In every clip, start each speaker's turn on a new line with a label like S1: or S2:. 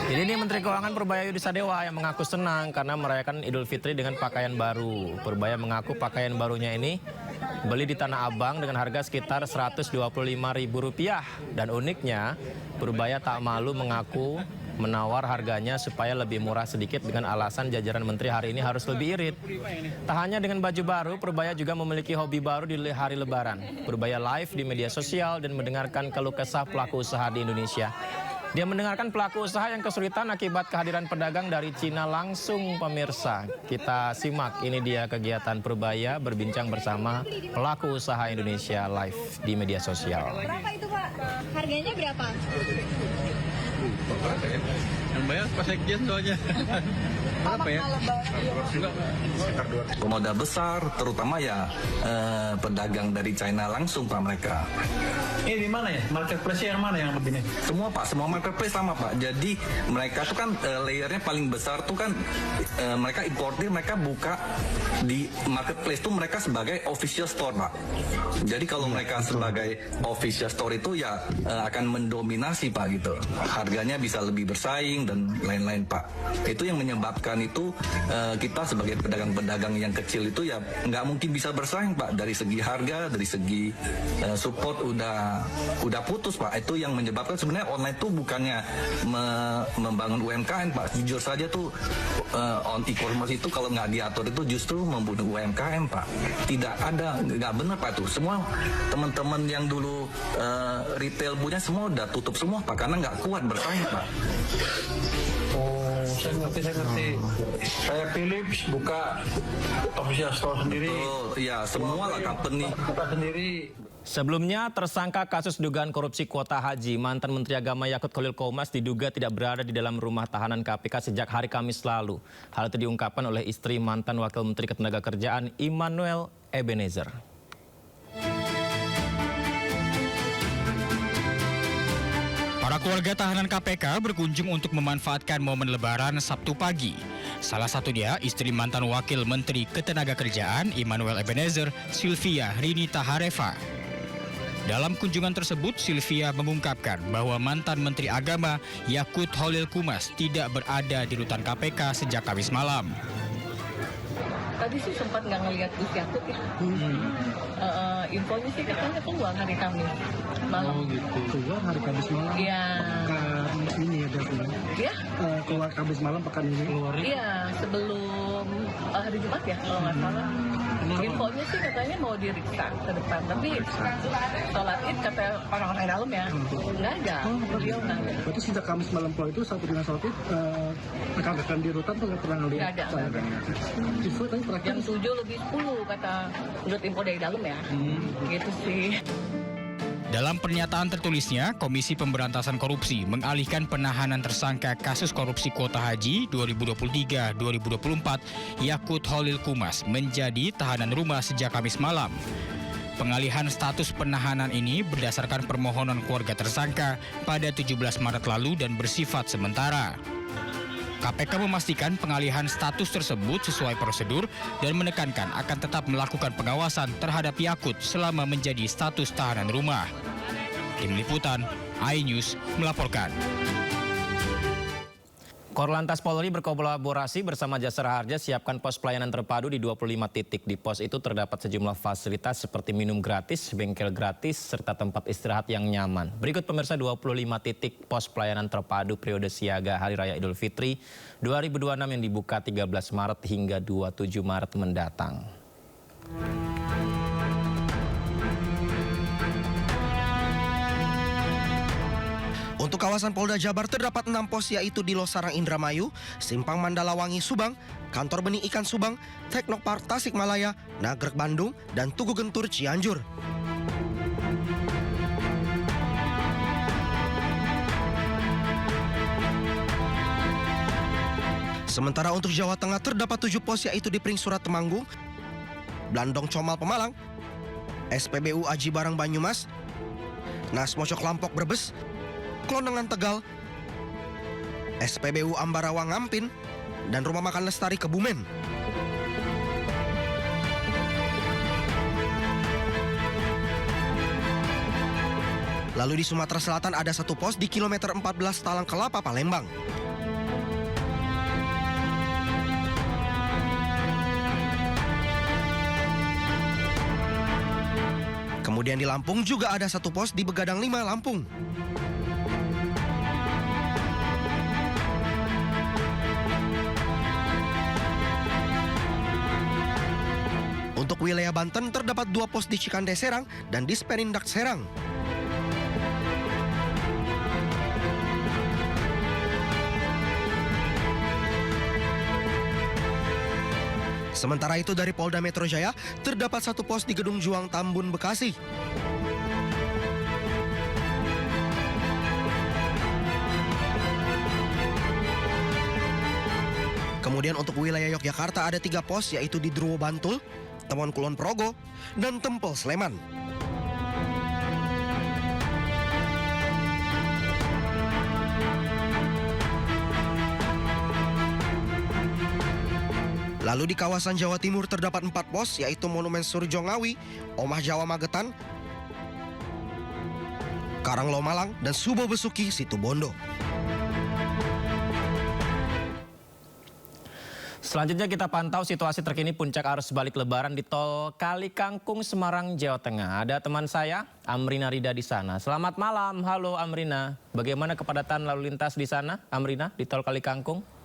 S1: Jadi ini Menteri Keuangan Purbaya Yudisadewa yang mengaku senang karena merayakan Idul Fitri dengan pakaian baru. Purbaya mengaku pakaian barunya ini beli di Tanah Abang dengan harga sekitar Rp125.000. Dan uniknya, Purbaya tak malu mengaku menawar harganya supaya lebih murah sedikit dengan alasan jajaran menteri hari ini harus lebih irit. Tak hanya dengan baju baru, Purbaya juga memiliki hobi baru di hari Lebaran. Purbaya live di media sosial dan mendengarkan keluh kesah pelaku usaha di Indonesia. Dia mendengarkan pelaku usaha yang kesulitan akibat kehadiran pedagang dari Cina langsung, pemirsa. Kita simak, ini dia kegiatan Purbaya berbincang bersama pelaku usaha Indonesia live di media sosial.
S2: Berapa itu Pak? Harganya berapa?
S3: Yang bayar Pak Sekjen soalnya. Berapa ya?
S4: Modal besar, terutama ya pedagang dari China langsung Pak mereka.
S3: Ini di mana ya? Marketplace yang mana yang lebih nih?
S4: Semua Pak, semua marketplace sama Pak. Jadi mereka tuh kan layernya paling besar tuh kan mereka importir, mereka buka di marketplace tuh mereka sebagai official store Pak. Jadi kalau mereka sebagai official store itu ya akan mendominasi Pak gitu. Harganya bisa lebih bersaing dan lain-lain Pak. Itu yang menyebabkan itu kita sebagai pedagang-pedagang yang kecil itu ya nggak mungkin bisa bersaing Pak. Dari segi harga, dari segi support udah putus Pak. Itu yang menyebabkan sebenarnya online itu bukannya membangun UMKM Pak. Jujur saja tuh on e-commerce itu kalau nggak diatur itu justru membunuh UMKM Pak. Tidak ada, nggak benar Pak itu. Semua teman-teman yang dulu retail punya semua udah tutup semua Pak karena nggak kuat bersaing Pak.
S3: Oh, saya ngerti. Saya Philips buka official store sendiri.
S4: Betul, ya semua lah company.
S3: Buka sendiri.
S1: Sebelumnya, tersangka kasus dugaan korupsi kuota haji, mantan Menteri Agama Yakut Khalil Qomas diduga tidak berada di dalam rumah tahanan KPK sejak hari Kamis lalu. Hal itu diungkapkan oleh istri mantan Wakil Menteri Ketenagakerjaan Immanuel Ebenezer.
S5: Para keluarga tahanan KPK berkunjung untuk memanfaatkan momen Lebaran Sabtu pagi. Salah satunya istri mantan Wakil Menteri Ketenagakerjaan Immanuel Ebenezer, Sylvia Rini Taharefa. Dalam kunjungan tersebut, Sylvia mengungkapkan bahwa mantan Menteri Agama Yakut Khalil Qomas tidak berada di rutan KPK sejak Kamis malam.
S6: Tadi sih sempat nggak ngelihat Gus Yakut ya. Infonya sih katanya keluar hari Kamis malam.
S7: Oh gitu, keluar hari Kamis malam.
S6: Iya.
S7: Pekan ini ya berarti.
S6: Iya.
S7: Keluar Kamis malam pekan ini.
S6: Iya, sebelum hari Jumat ya kalau nggak salah. Infonya sih katanya mau diperiksa ke depan, tapi sholat Id kata orang-orang dalam ya nggak ada. Beliau nggak ada.
S7: Berarti sejak Kamis malam keluar itu sampai dengan sholat Id rekan-rekan di rutan tuh nggak pernah ngelihat.
S6: Nggak ada.
S7: Info tadi terakhir
S6: Jam 7 lebih 10 kata menurut info dari dalam ya. Gitu sih.
S5: Dalam pernyataan tertulisnya, Komisi Pemberantasan Korupsi mengalihkan penahanan tersangka kasus korupsi kuota haji 2023-2024 Yakut Khalil Qomas menjadi tahanan rumah sejak Kamis malam. Pengalihan status penahanan ini berdasarkan permohonan keluarga tersangka pada 17 Maret lalu dan bersifat sementara. KPK memastikan pengalihan status tersebut sesuai prosedur dan menekankan akan tetap melakukan pengawasan terhadap Yakut selama menjadi status tahanan rumah. Tim Liputan, iNews melaporkan.
S1: Korlantas Polri berkolaborasi bersama Jasara Harja siapkan pos pelayanan terpadu di 25 titik. Di pos itu terdapat sejumlah fasilitas seperti minum gratis, bengkel gratis, serta tempat istirahat yang nyaman. Berikut pemirsa 25 titik pos pelayanan terpadu periode siaga Hari Raya Idul Fitri 2026 yang dibuka 13 Maret hingga 27 Maret mendatang.
S8: Untuk kawasan Polda Jabar terdapat 6 pos yaitu di Losarang Indramayu, Simpang Mandalawangi Subang, Kantor Benih Ikan Subang, Teknopark Tasikmalaya, Nagrek Bandung, dan Tugu Gentur Cianjur. Sementara untuk Jawa Tengah terdapat 7 pos yaitu di Pringsurat Temanggung, Blandong Comal Pemalang, SPBU Aji Barang Banyumas, Nas Mocok Lampok Brebes, Klonengan Tegal, SPBU Ambarawa Ngampin, dan Rumah Makan Lestari Kebumen. Lalu di Sumatera Selatan ada 1 pos di kilometer 14 Talang Kelapa, Palembang. Kemudian di Lampung juga ada satu pos di Begadang 5, Lampung. Untuk wilayah Banten terdapat 2 pos di Cikande Serang dan di Sperindak Serang. Sementara itu dari Polda Metro Jaya terdapat 1 pos di Gedung Juang Tambun, Bekasi. Kemudian untuk wilayah Yogyakarta ada 3 pos, yaitu di Druwo Bantul, Temon Kulon Progo, dan Tempel Sleman. Lalu di kawasan Jawa Timur terdapat 4 pos, yaitu Monumen Surjo Ngawi, Omah Jawa Magetan, Karanglo Malang, dan Subo Besuki Situbondo.
S1: Selanjutnya kita pantau situasi terkini puncak arus balik lebaran di tol Kali Kangkung, Semarang, Jawa Tengah. Ada teman saya, Amrina Rida di sana. Selamat malam, halo Amrina. Bagaimana kepadatan lalu lintas di sana, Amrina, di tol Kali Kangkung?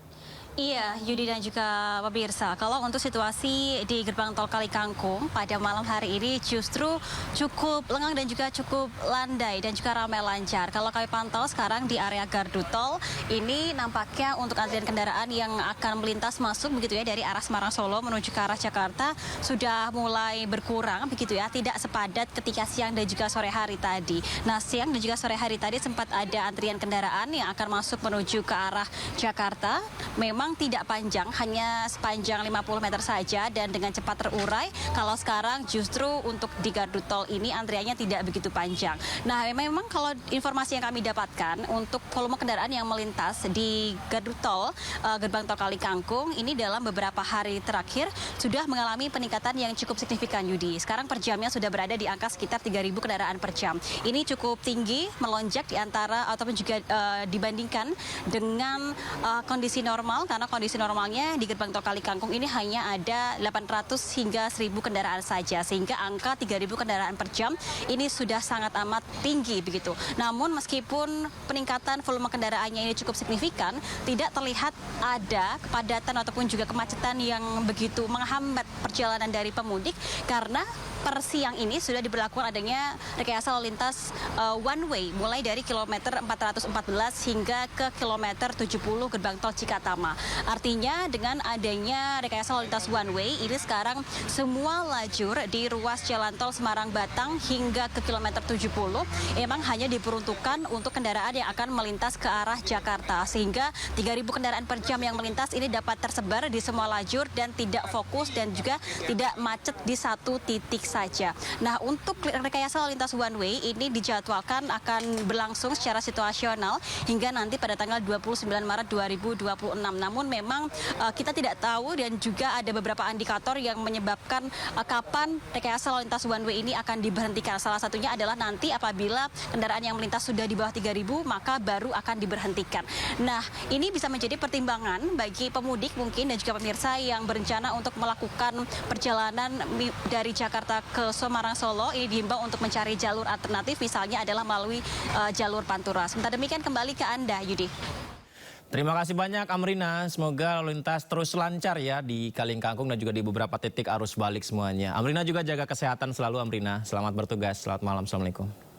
S9: Iya, Yudi dan juga pemirsa. Kalau untuk situasi di gerbang tol Kali Kangkung pada malam hari ini justru cukup lengang dan juga cukup landai dan juga ramai lancar. Kalau kami pantau sekarang di area gardu tol, ini nampaknya untuk antrian kendaraan yang akan melintas masuk begitu ya dari arah Semarang Solo menuju ke arah Jakarta sudah mulai berkurang begitu ya, tidak sepadat ketika siang dan juga sore hari tadi. Nah, siang dan juga sore hari tadi sempat ada antrian kendaraan yang akan masuk menuju ke arah Jakarta. Memang tidak panjang, hanya sepanjang 50 meter saja dan dengan cepat terurai. Kalau sekarang justru untuk di gardu tol ini antriannya tidak begitu panjang. Nah, memang kalau informasi yang kami dapatkan untuk volume kendaraan yang melintas di gardu tol gerbang tol Kali Kangkung ini dalam beberapa hari terakhir sudah mengalami peningkatan yang cukup signifikan, Yudi. Sekarang per jamnya sudah berada di angka sekitar 3.000 kendaraan per jam. Ini cukup tinggi, melonjak di antara ataupun juga dibandingkan dengan kondisi normal. Karena kondisi normalnya di gerbang tol Kali Kangkung ini hanya ada 800 hingga 1.000 kendaraan saja. Sehingga angka 3.000 kendaraan per jam ini sudah sangat amat tinggi begitu. Namun meskipun peningkatan volume kendaraannya ini cukup signifikan, tidak terlihat ada kepadatan ataupun juga kemacetan yang begitu menghambat perjalanan dari pemudik. Karena per siang ini sudah diberlakukan adanya rekayasa lalu lintas one way mulai dari kilometer 414 hingga ke kilometer 70 gerbang tol Cikatama. Artinya dengan adanya rekayasa lalu lintas one way ini sekarang semua lajur di ruas jalan tol Semarang Batang hingga ke kilometer 70 emang hanya diperuntukkan untuk kendaraan yang akan melintas ke arah Jakarta. Sehingga 3.000 kendaraan per jam yang melintas ini dapat tersebar di semua lajur dan tidak fokus dan juga tidak macet di satu titik saja. Nah, untuk rekayasa lalu lintas one way ini dijadwalkan akan berlangsung secara situasional hingga nanti pada tanggal 29 Maret 2026. Namun memang kita tidak tahu dan juga ada beberapa indikator yang menyebabkan kapan rekayasa lalu lintas one way ini akan diberhentikan. Salah satunya adalah nanti apabila kendaraan yang melintas sudah di bawah 3.000 maka baru akan diberhentikan. Nah, ini bisa menjadi pertimbangan bagi pemudik mungkin dan juga pemirsa yang berencana untuk melakukan perjalanan dari Jakarta ke Semarang Solo. Ini dihimbau untuk mencari jalur alternatif, misalnya adalah melalui jalur Pantura. Sementara demikian kembali ke Anda, Yudi.
S1: Terima kasih banyak Amrina, semoga lalu lintas terus lancar ya di Kali Kangkung dan juga di beberapa titik arus balik semuanya. Amrina juga jaga kesehatan selalu Amrina, selamat bertugas, selamat malam, Assalamualaikum.